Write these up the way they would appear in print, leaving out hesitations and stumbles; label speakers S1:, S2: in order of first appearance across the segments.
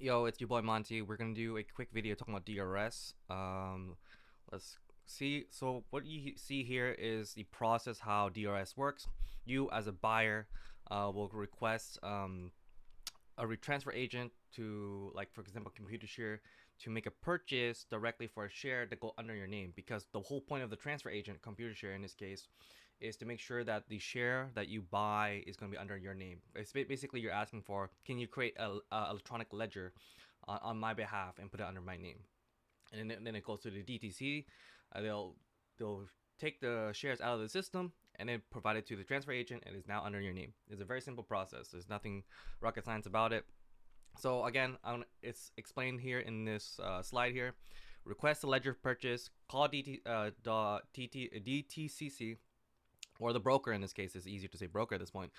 S1: Yo, it's your boy Monty. We're gonna do a quick video talking about DRS. Let's see. So what you see here is the process how DRS works. You as a buyer will request a retransfer agent to, like, for example, computer share, to make a purchase directly for a share that go under your name, because the whole point of the transfer agent, computer share in this case, is to make sure that the share that you buy is going to be under your name. It's basically you're asking for, can you create a electronic ledger on my behalf and put it under my name? And then it goes to the DTC. They'll take the shares out of the system and then provide it to the transfer agent, and it's now under your name. It's a very simple process. There's nothing rocket science about it. So again, it's explained here in this slide here. Request a ledger purchase, call DTCC, or the broker in this case. It's easier to say broker at this point,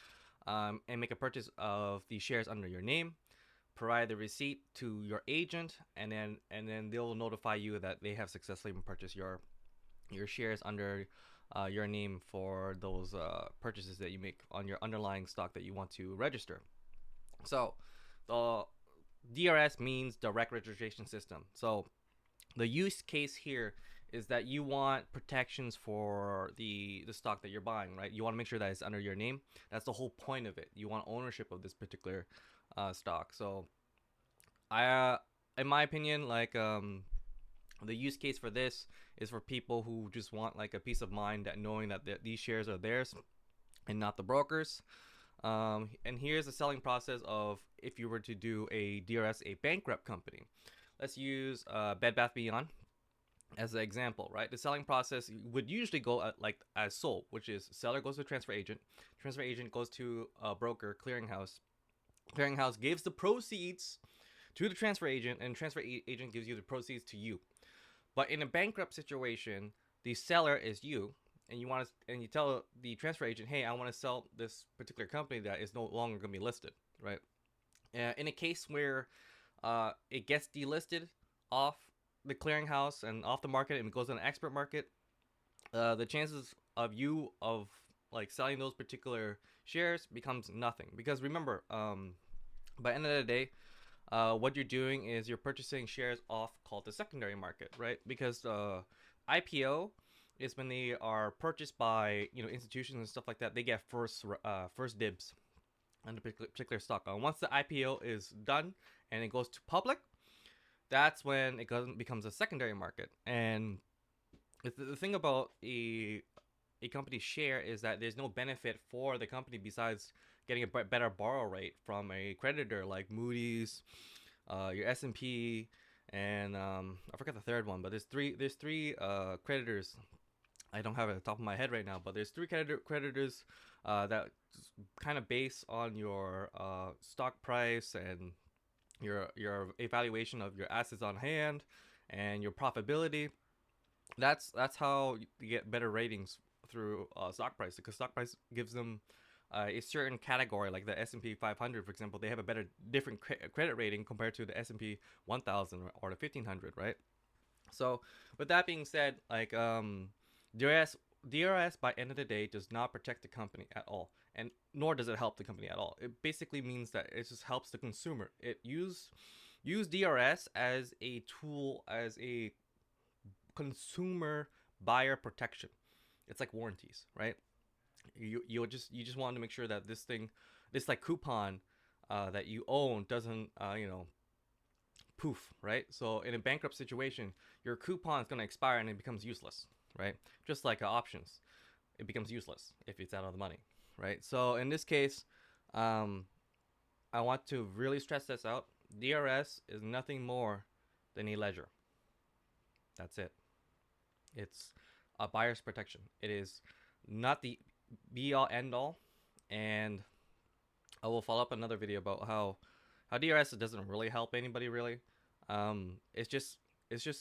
S1: and make a purchase of the shares under your name. Provide the receipt to your agent, and then they'll notify you that they have successfully purchased your shares under your name for those purchases that you make on your underlying stock that you want to register. So the DRS means direct registration system. So the use case here is that you want protections for the stock that you're buying, right? You want to make sure that it's under your name. That's the whole point of it. You want ownership of this particular stock. So in my opinion, like, the use case for this is for people who just want like a peace of mind, that knowing that these shares are theirs and not the brokers. And here's the selling process of if you were to do a DRS, a bankrupt company. Let's use Bed Bath Beyond as an example, right? The selling process would usually go like as sold, which is seller goes to transfer agent goes to a broker, clearinghouse gives the proceeds to the transfer agent, and transfer agent gives you the proceeds to you. But in a bankrupt situation, the seller is you, and you tell the transfer agent, hey, I want to sell this particular company that is no longer going to be listed, right? In a case where it gets delisted off the clearinghouse and off the market and it goes on the expert market, the chances of you of like selling those particular shares becomes nothing, because remember, by the end of the day, what you're doing is you're purchasing shares off called the secondary market, right? Because IPO is when they are purchased by institutions and stuff like that. They get first dibs on the particular stock. Once the IPO is done and it goes to public, that's when it becomes a secondary market. And the thing about a company's share is that there's no benefit for the company besides getting a better borrow rate from a creditor like Moody's, your S&P, and I forgot the third one, but there's three creditors. I don't have it at the top of my head right now, but there's three creditors that kind of base on your stock price and your evaluation of your assets on hand and your profitability. That's how you get better ratings through stock price, because stock price gives them a certain category, like the S&P 500, for example. They have a different credit rating compared to the S&P 1000 or the 1500, right? So with that being said, like, DRS by end of the day does not protect the company at all, and nor does it help the company at all. It basically means that it just helps the consumer. It use DRS as a tool, as a consumer buyer protection. It's like warranties, right? You just want to make sure that this like coupon that you own doesn't poof, right? So in a bankrupt situation, your coupon is going to expire and it becomes useless, right? Just like options, it becomes useless if it's out of the money, right? So in this case, I want to really stress this out. DRS is nothing more than a ledger. That's it. It's a buyer's protection. It is not the be all end all. And I will follow up another video about how DRS doesn't really help anybody really. It's just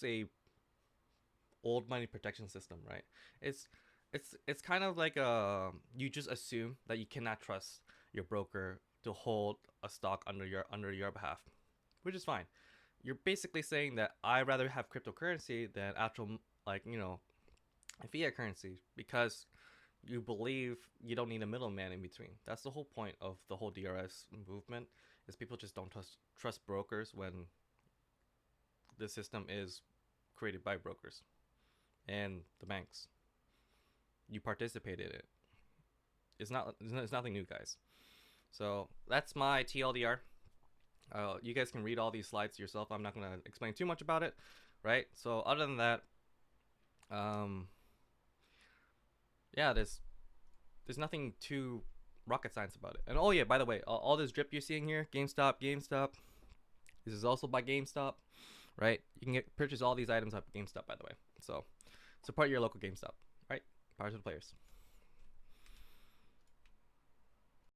S1: a old money protection system, right? It's kind of like you just assume that you cannot trust your broker to hold a stock under your behalf, which is fine. You're basically saying that I'd rather have cryptocurrency than actual, like, fiat currency, because you believe you don't need a middleman in between. That's the whole point of the whole DRS movement, is people just don't trust brokers when the system is created by brokers and the banks. You participated in it. It's nothing new, guys. So that's my TLDR. You guys can read all these slides yourself. I'm not going to explain too much about it, right? So other than that, yeah, there's nothing too rocket science about it. And oh yeah, by the way, all this drip you're seeing here, GameStop. This is also by GameStop, right? You can purchase all these items at GameStop, by the way. So support your local GameStop, right? Power to the players.